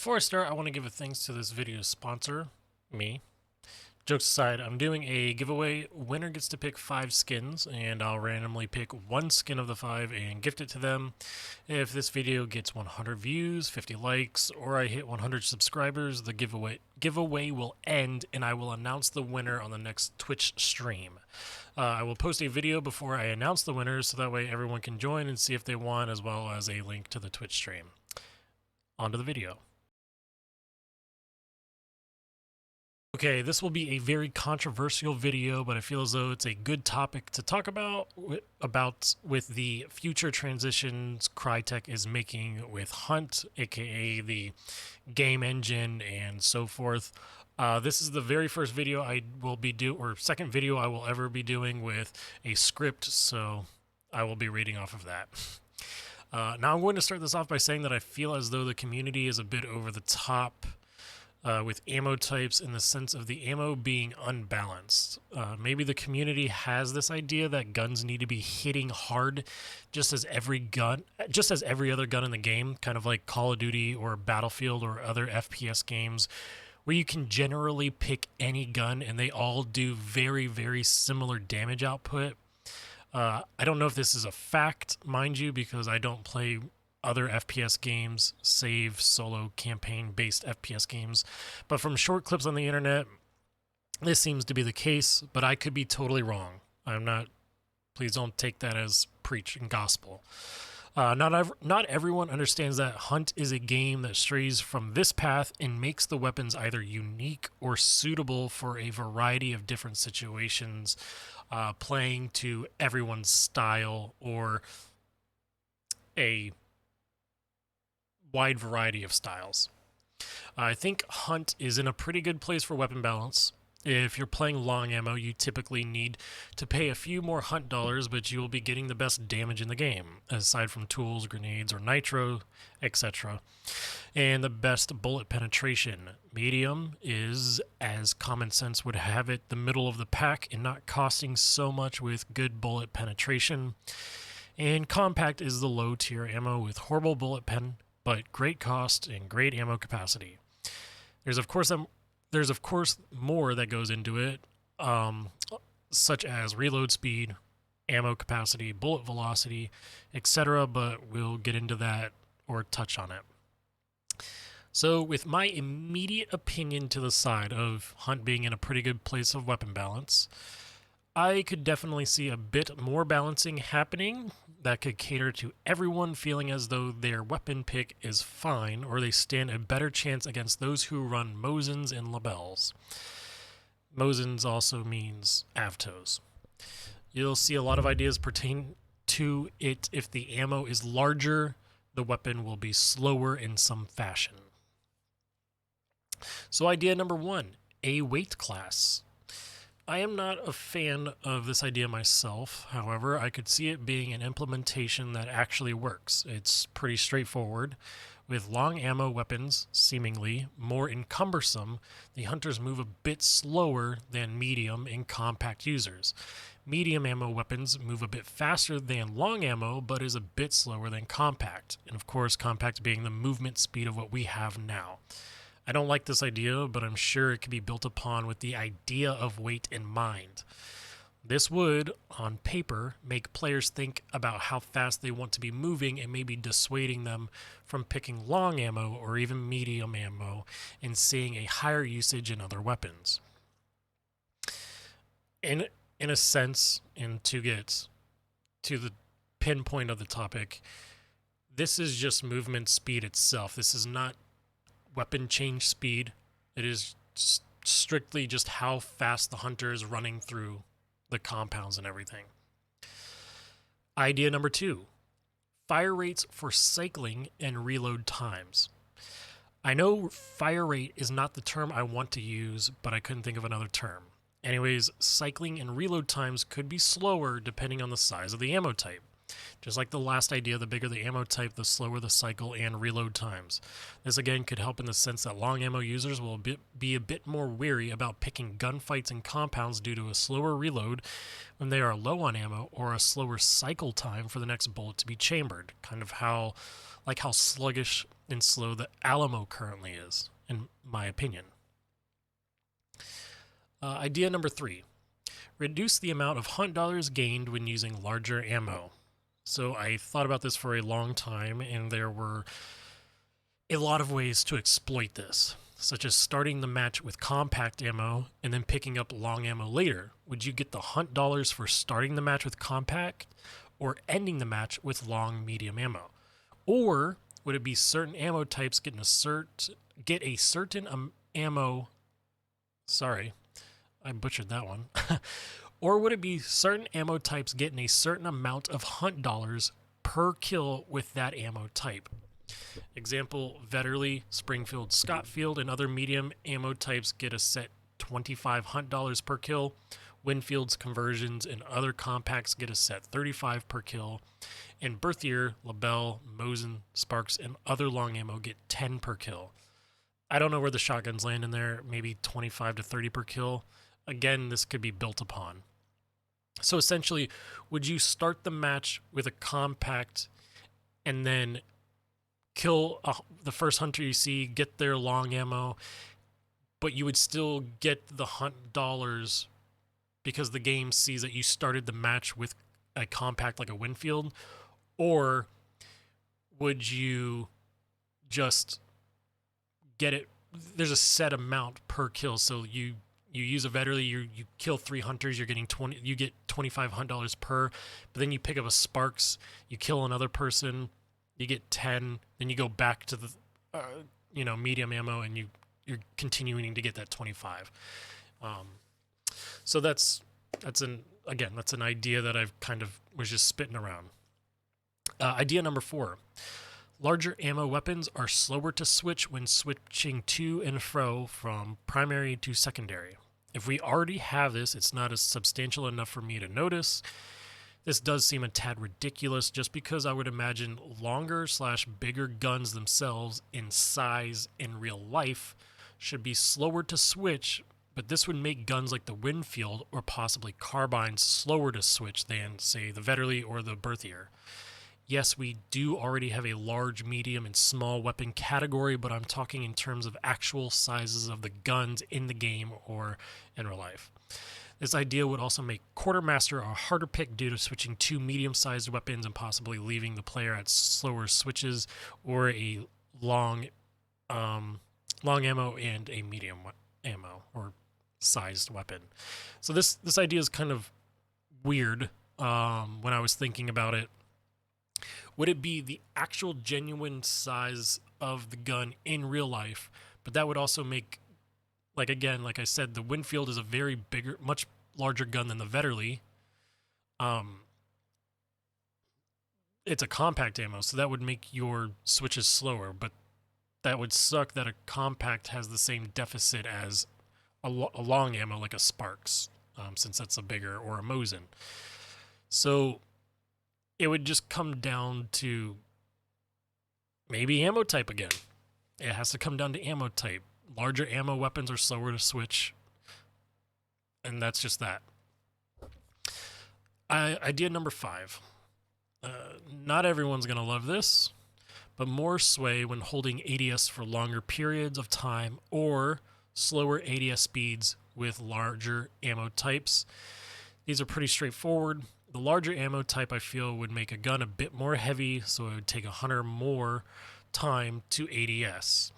Before I start, I want to give a thanks to this video's sponsor, me. Jokes aside, I'm doing a giveaway. Winner gets to pick 5 skins, and I'll randomly pick 1 skin of the 5 and gift it to them. If this video gets 100 views, 50 likes, or I hit 100 subscribers, the giveaway will end, and I will announce the winner on the next Twitch stream. I will post a video before I announce the winners, so that way everyone can join and see if they won, as well as a link to the Twitch stream. On to the video. Okay, this will be a very controversial video, but I feel as though it's a good topic to talk about with the future transitions Crytek is making with Hunt, aka the game engine and so forth. This is the very first video I will be second video I will ever be doing with a script, so I will be reading off of that. Now I'm going to start this off by saying that I feel as though the community is a bit over the top with ammo types, in the sense of the ammo being unbalanced. Maybe the community has this idea that guns need to be hitting hard, just as every other gun in the game, kind of like Call of Duty or Battlefield or other FPS games, where you can generally pick any gun and they all do very, very similar damage output. I don't know if this is a fact, mind you, because I don't play other FPS games, save solo campaign-based FPS games. But from short clips on the internet, this seems to be the case, but I could be totally wrong. Please don't take that as preach and gospel. Not everyone understands that Hunt is a game that strays from this path and makes the weapons either unique or suitable for a variety of different situations, playing to everyone's style or a wide variety of styles. I think Hunt is in a pretty good place for weapon balance. If you're playing long ammo, you typically need to pay a few more Hunt dollars, but you will be getting the best damage in the game, aside from tools, grenades, or nitro, etc. And the best bullet penetration. Medium is, as common sense would have it, the middle of the pack and not costing so much with good bullet penetration. And compact is the low tier ammo with horrible bullet pen, but great cost and great ammo capacity. There's of course more that goes into it, such as reload speed, ammo capacity, bullet velocity, etc., but we'll get into that or touch on it. So with my immediate opinion to the side of Hunt being in a pretty good place of weapon balance, I could definitely see a bit more balancing happening that could cater to everyone feeling as though their weapon pick is fine, or they stand a better chance against those who run Mosins and Labels. Mosins also means Avtos. You'll see a lot of ideas pertain to it. If the ammo is larger, the weapon will be slower in some fashion. So idea number 1, a weight class. I am not a fan of this idea myself. However, I could see it being an implementation that actually works. It's pretty straightforward. With long ammo weapons, seemingly more encumbersome, the hunters move a bit slower than medium and compact users. Medium ammo weapons move a bit faster than long ammo, but is a bit slower than compact. And of course, compact being the movement speed of what we have now. I don't like this idea, but I'm sure it could be built upon with the idea of weight in mind. This would, on paper, make players think about how fast they want to be moving and maybe dissuading them from picking long ammo or even medium ammo and seeing a higher usage in other weapons. In a sense, and to get to the pinpoint of the topic, this is just movement speed itself. This is not weapon change speed. It is strictly just how fast the hunter is running through the compounds and everything. Idea number 2, fire rates for cycling and reload times. I know fire rate is not the term I want to use, but I couldn't think of another term. Anyways, cycling and reload times could be slower depending on the size of the ammo type. Just like the last idea, the bigger the ammo type, the slower the cycle and reload times. This again could help in the sense that long ammo users will be a bit more wary about picking gunfights and compounds due to a slower reload when they are low on ammo, or a slower cycle time for the next bullet to be chambered. Kind of how sluggish and slow the Alamo currently is, in my opinion. Idea number 3. Reduce the amount of hunt dollars gained when using larger ammo. So I thought about this for a long time, and there were a lot of ways to exploit this, such as starting the match with compact ammo and then picking up long ammo later. Would you get the hunt dollars for starting the match with compact or ending the match with long medium ammo? Or would it be certain ammo types get a certain ammo? Sorry, I butchered that one. Or would it be certain ammo types getting a certain amount of hunt dollars per kill with that ammo type? Example, Vetterli, Springfield, Scottfield, and other medium ammo types get a set 25 hunt dollars per kill. Winfield's conversions and other compacts get a set 35 per kill. And Berthier, LaBelle, Mosin, Sparks, and other long ammo get 10 per kill. I don't know where the shotguns land in there, maybe 25 to 30 per kill. Again, this could be built upon. So essentially, would you start the match with a compact and then kill the first hunter you see, get their long ammo, but you would still get the hunt dollars because the game sees that you started the match with a compact like a Winfield? Or would you just get it? There's a set amount per kill, so you use a Vetterli, you kill 3 hunters, you're getting 20, you get 25 hunt dollars per, but then you pick up a Sparks, you kill another person, you get 10, then you go back to the medium ammo, and you're continuing to get that 25. So that's an idea that I've kind of was just spitting around. Idea number 4. Larger ammo weapons are slower to switch when switching to and fro from primary to secondary. If we already have this, it's not as substantial enough for me to notice. This does seem a tad ridiculous just because I would imagine longer/bigger guns themselves in size in real life should be slower to switch, but this would make guns like the Winfield or possibly carbines slower to switch than, say, the Vetterli or the Berthier. Yes, we do already have a large, medium, and small weapon category, but I'm talking in terms of actual sizes of the guns in the game or in real life. This idea would also make Quartermaster a harder pick due to switching 2 medium-sized weapons and possibly leaving the player at slower switches, or a long ammo and a medium ammo or sized weapon. So this idea is kind of weird when I was thinking about it. Would it be the actual genuine size of the gun in real life? But that would also make, like I said, the Winfield is a very bigger, much larger gun than the Vetterli. It's a compact ammo, so that would make your switches slower, but that would suck that a compact has the same deficit as a long ammo like a Sparks, since that's a bigger, or a Mosin. So it would just come down to maybe ammo type again. It has to come down to ammo type. Larger ammo weapons are slower to switch, and that's just that. Idea number 5. Not everyone's going to love this, but more sway when holding ADS for longer periods of time, or slower ADS speeds with larger ammo types. These are pretty straightforward. The larger ammo type, I feel, would make a gun a bit more heavy, so it would take a hunter more time to ADS.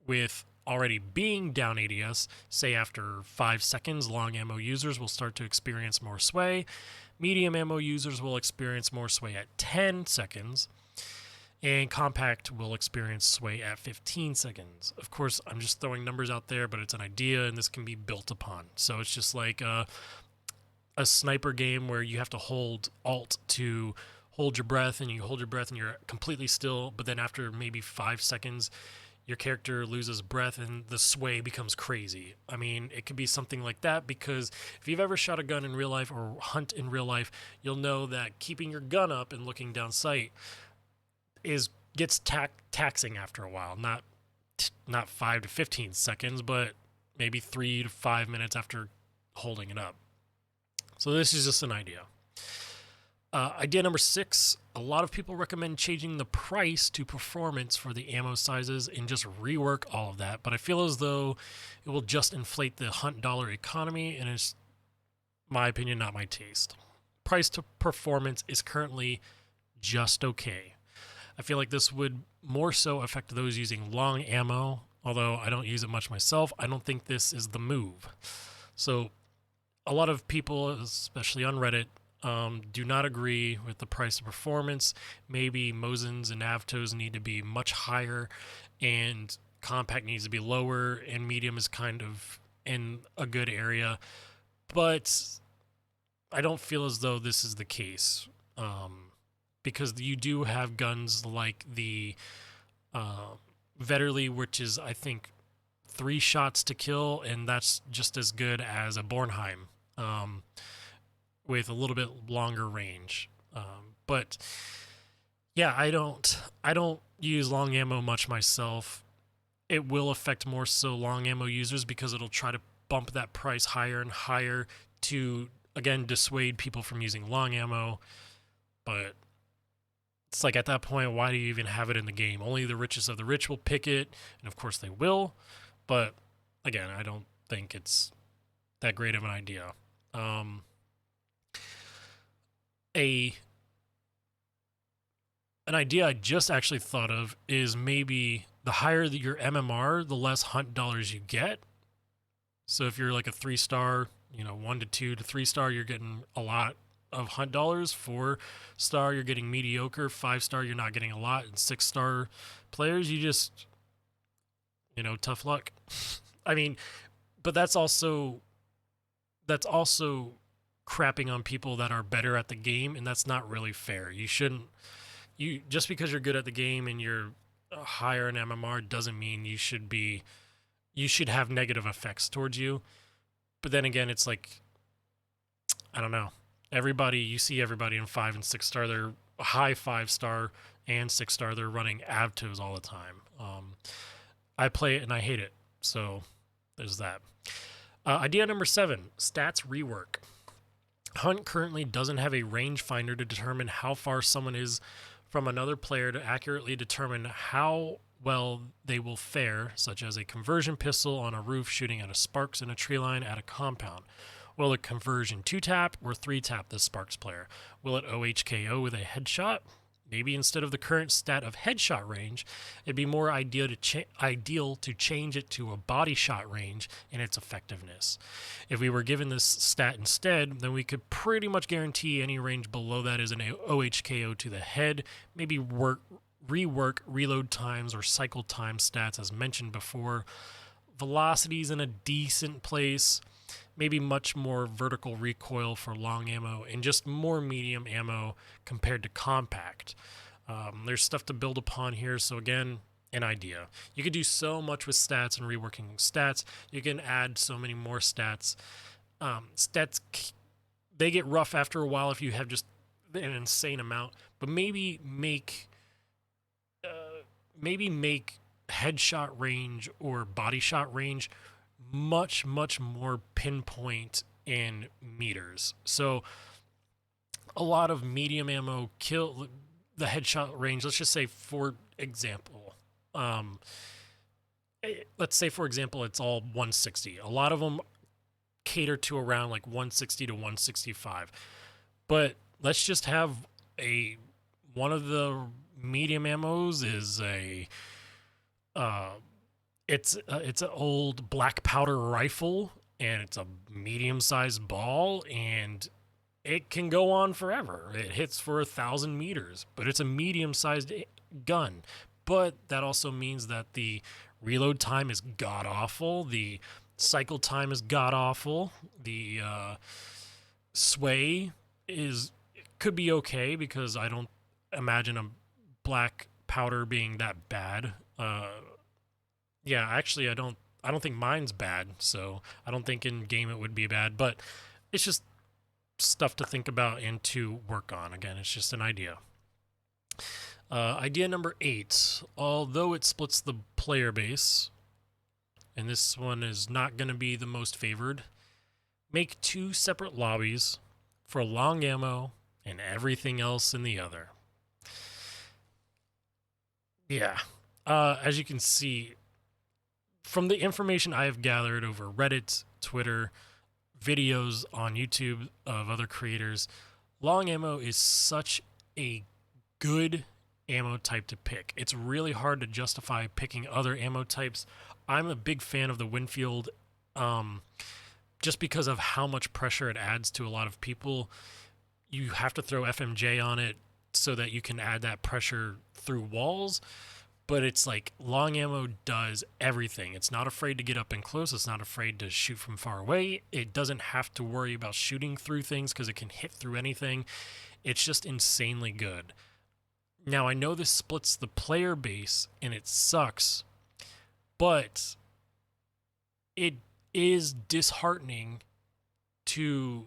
With already being down ADS, say after 5 seconds, long ammo users will start to experience more sway. Medium ammo users will experience more sway at 10 seconds. And compact will experience sway at 15 seconds. Of course, I'm just throwing numbers out there, but it's an idea, and this can be built upon. So it's just like a sniper game where you have to hold Alt to hold your breath, and you hold your breath and you're completely still, but then after maybe 5 seconds, your character loses breath and the sway becomes crazy. I mean, it could be something like that, because if you've ever shot a gun in real life or hunt in real life, you'll know that keeping your gun up and looking down sight gets taxing after a while. Not 5 to 15 seconds, but maybe 3 to 5 minutes after holding it up. So this is just an idea. Idea number 6, a lot of people recommend changing the price to performance for the ammo sizes and just rework all of that, but I feel as though it will just inflate the hunt dollar economy, and it's, my opinion, not my taste. Price to performance is currently just okay. I feel like this would more so affect those using long ammo, although I don't use it much myself. I don't think this is the move. So a lot of people, especially on Reddit, do not agree with the price to performance. Maybe Mosins and Avtos need to be much higher, and compact needs to be lower, and medium is kind of in a good area. But I don't feel as though this is the case, because you do have guns like the Vetterli, which is, I think, 3 shots to kill, and that's just as good as a Bornheim, with a little bit longer range. But yeah, I don't use long ammo much myself. It will affect more so long ammo users because it'll try to bump that price higher and higher to, again, dissuade people from using long ammo. But it's like, at that point, why do you even have it in the game? Only the richest of the rich will pick it, and of course they will. But again, I don't think it's that great of an idea. An idea I just actually thought of is maybe the higher your MMR, the less hunt dollars you get. So if you're like a 3-star, 1 to 2 to 3-star, you're getting a lot of hunt dollars. 4-star, you're getting mediocre. 5-star, you're not getting a lot. And 6-star players, you just, tough luck. I mean, but that's also crapping on people that are better at the game, and that's not really fair. You just because you're good at the game and you're higher in MMR doesn't mean you should have negative effects towards you. But then again, it's like, I don't know. You see everybody in 5 and 6-star, they're high 5-star and 6-star, they're running Avtos all the time. I play it and I hate it. So there's that. Idea number 7, stats rework. Hunt currently doesn't have a rangefinder to determine how far someone is from another player to accurately determine how well they will fare, such as a conversion pistol on a roof shooting at a sparks in a tree line at a compound. Will it conversion 2-tap or 3-tap the sparks player? Will it OHKO with a headshot? Maybe instead of the current stat of headshot range, it'd be more ideal to change it to a body shot range and its effectiveness. If we were given this stat instead, then we could pretty much guarantee any range below that is an OHKO to the head. Maybe rework reload times or cycle time stats as mentioned before. Velocity's in a decent place. Maybe much more vertical recoil for long ammo and just more medium ammo compared to compact. There's stuff to build upon here. So again, an idea. You could do so much with stats and reworking stats. You can add so many more stats. Stats, they get rough after a while if you have just an insane amount. But maybe make headshot range or body shot range much more pinpoint in meters. So a lot of medium ammo kill the headshot range. Let's just say, for example, it's all 160. A lot of them cater to around like 160 to 165. But let's just have one of the medium ammos is it's an old black powder rifle, and it's a medium-sized ball, and it can go on forever. It hits for 1,000 meters, but it's a medium-sized gun. But that also means that the reload time is god-awful. The cycle time is god-awful. The sway could be okay, because I don't imagine a black powder being that bad. Yeah, actually, I don't think mine's bad, so I don't think in game it would be bad, but it's just stuff to think about and to work on. Again, it's just an idea. Idea number 8, although it splits the player base, and this one is not going to be the most favored, make 2 separate lobbies for long ammo and everything else in the other. Yeah. As you can see, from the information I have gathered over Reddit, Twitter, videos on YouTube of other creators, long ammo is such a good ammo type to pick. It's really hard to justify picking other ammo types. I'm a big fan of the Winfield, just because of how much pressure it adds to a lot of people. You have to throw FMJ on it so that you can add that pressure through walls. But it's like long ammo does everything. It's not afraid to get up and close. It's not afraid to shoot from far away. It doesn't have to worry about shooting through things because it can hit through anything. It's just insanely good. Now, I know this splits the player base and it sucks, but it is disheartening to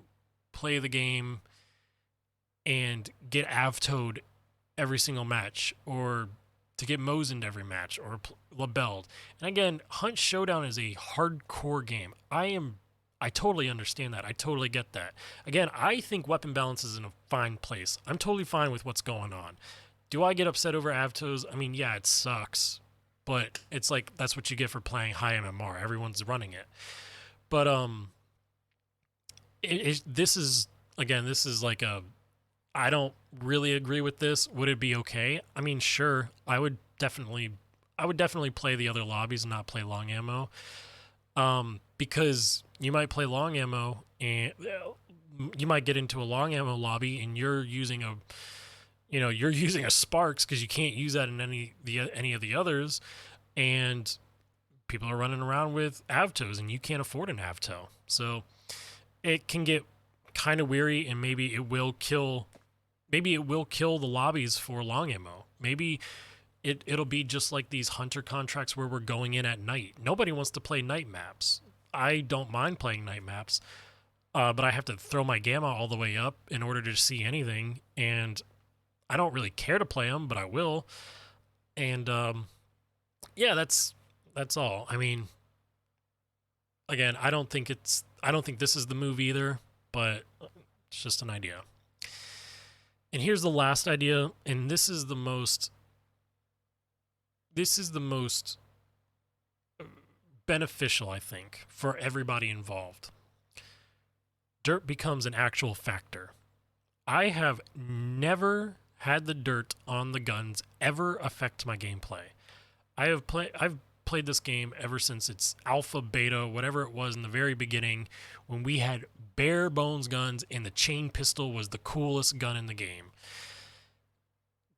play the game and get avtoed every single match, or to get Mosened every match, or labelled. And again, Hunt Showdown is a hardcore game. I totally understand that. I totally get that. Again, I think weapon balance is in a fine place. I'm totally fine with what's going on. Do I get upset over avtos? I mean, yeah, it sucks, but it's like that's what you get for playing high MMR. Everyone's running it. But this is like a, I don't really agree with this. Would it be okay? I mean, sure. I would definitely play the other lobbies and not play long ammo. Because you might play long ammo and you might get into a long ammo lobby and you're using a Sparks because you can't use that in any of the others, and people are running around with avtos and you can't afford an avto. So it can get kind of weary, and maybe it will kill the lobbies for long ammo. Maybe it'll be just like these hunter contracts where we're going in at night. Nobody wants to play night maps. I don't mind playing night maps, but I have to throw my gamma all the way up in order to see anything, and I don't really care to play them, but I will. And yeah, that's all. I mean, again, I don't think this is the move either, but it's just an idea. And here's the last idea, and this is the most beneficial, I think, for everybody involved. Dirt becomes an actual factor. I have never had the dirt on the guns ever affect my gameplay. I've played this game ever since its alpha, beta, whatever it was in the very beginning, when we had bare bones guns and the chain pistol was the coolest gun in the game.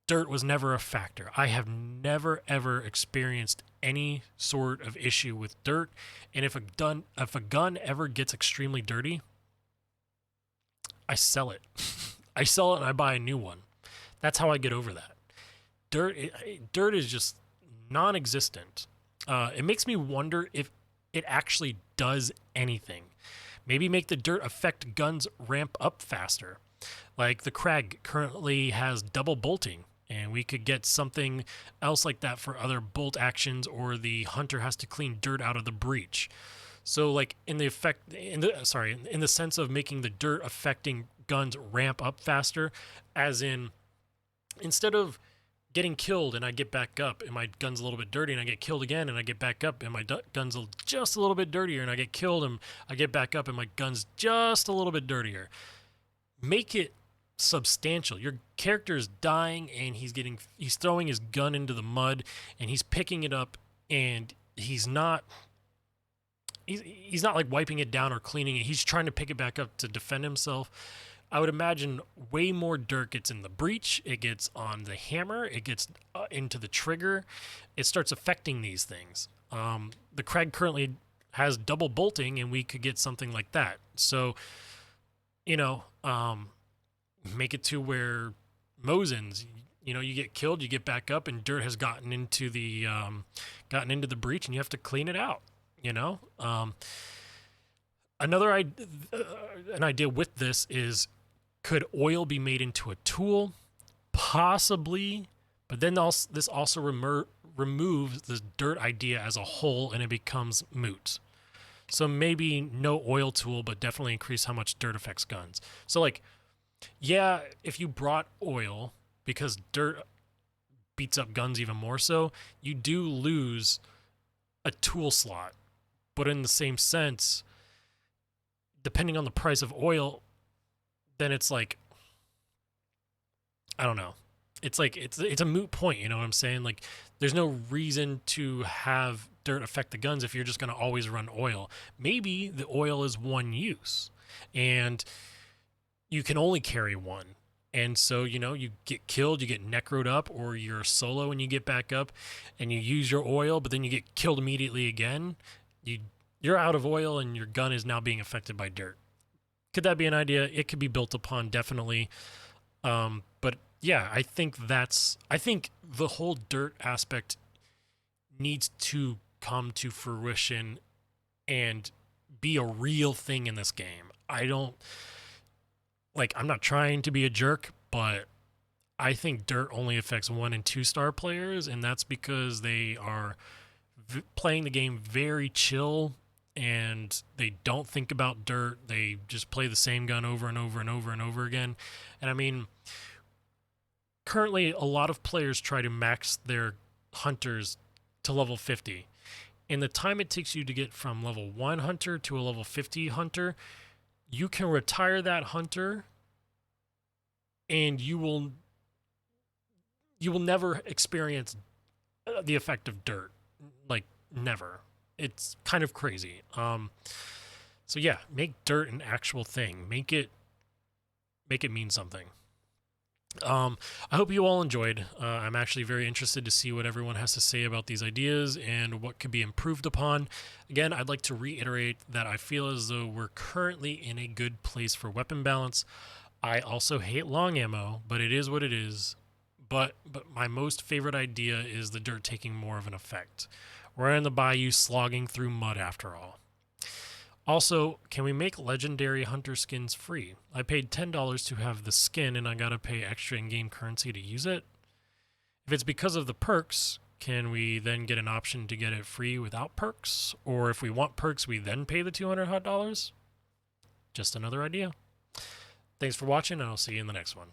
Dirt was never a factor. I have never ever experienced any sort of issue with dirt, and if a gun ever gets extremely dirty, I sell it. I sell it and I buy a new one. That's how I get over that. Dirt is just non-existent. It makes me wonder if it actually does anything. Maybe make the dirt affect guns ramp up faster. Like the Krag currently has double bolting, and we could get something else like that for other bolt actions, or the hunter has to clean dirt out of the breach. So like in the sense of making the dirt affecting guns ramp up faster, as in, instead of getting killed and I get back up and my gun's a little bit dirty, and I get killed again and I get back up and my gun's just a little bit dirtier, and I get killed and I get back up and my gun's just a little bit dirtier. Make it substantial. Your character is dying and he's throwing his gun into the mud and he's picking it up, and he's not like wiping it down or cleaning it. He's trying to pick it back up to defend himself. I would imagine way more dirt gets in the breach, it gets on the hammer, it gets into the trigger. It starts affecting these things. The Krag currently has double bolting, and we could get something like that. So, make it to where Mosens, you get killed, you get back up, and dirt has gotten into the breach, and you have to clean it out. An idea with this is, could oil be made into a tool? Possibly, but then this also removes the dirt idea as a whole, and it becomes moot. So maybe no oil tool, but definitely increase how much dirt affects guns. So like, Yeah, if you brought oil, because dirt beats up guns even more so, you do lose a tool slot. But in the same sense, depending on the price of oil, then it's like, I don't know. It's like it's a moot point, you know what I'm saying? Like there's no reason to have dirt affect the guns if you're just going to always run oil. Maybe the oil is one use and you can only carry one. And so, you know, you get killed, you get necroed up, or you're solo and you get back up and you use your oil, but then you get killed immediately again. You you're out of oil and your gun is now being affected by dirt. Could that be an idea? It could be built upon, definitely. But yeah, I think the whole dirt aspect needs to come to fruition and be a real thing in this game. I don't like I'm not trying to be a jerk, but I think dirt only affects 1 and 2 star players, and that's because they are playing the game very chill and they don't think about dirt. They just play the same gun over and over and over and over again. And I mean, currently a lot of players try to max their hunters to level 50. And the time it takes you to get from level 1 hunter to a level 50 hunter, you can retire that hunter and you will never experience the effect of dirt. Like never. It's kind of crazy. So yeah, make dirt an actual thing. Make it mean something. I hope you all enjoyed. I'm actually very interested to see what everyone has to say about these ideas and what could be improved upon. Again, I'd like to reiterate that I feel as though we're currently in a good place for weapon balance. I also hate long ammo, but it is what it is. But my most favorite idea is the dirt taking more of an effect. We're in the bayou slogging through mud after all. Also, can we make legendary hunter skins free? I paid $10 to have the skin and I gotta pay extra in-game currency to use it. If it's because of the perks, can we then get an option to get it free without perks? Or if we want perks, we then pay the $200 hot dollars? Just another idea. Thanks for watching, and I'll see you in the next one.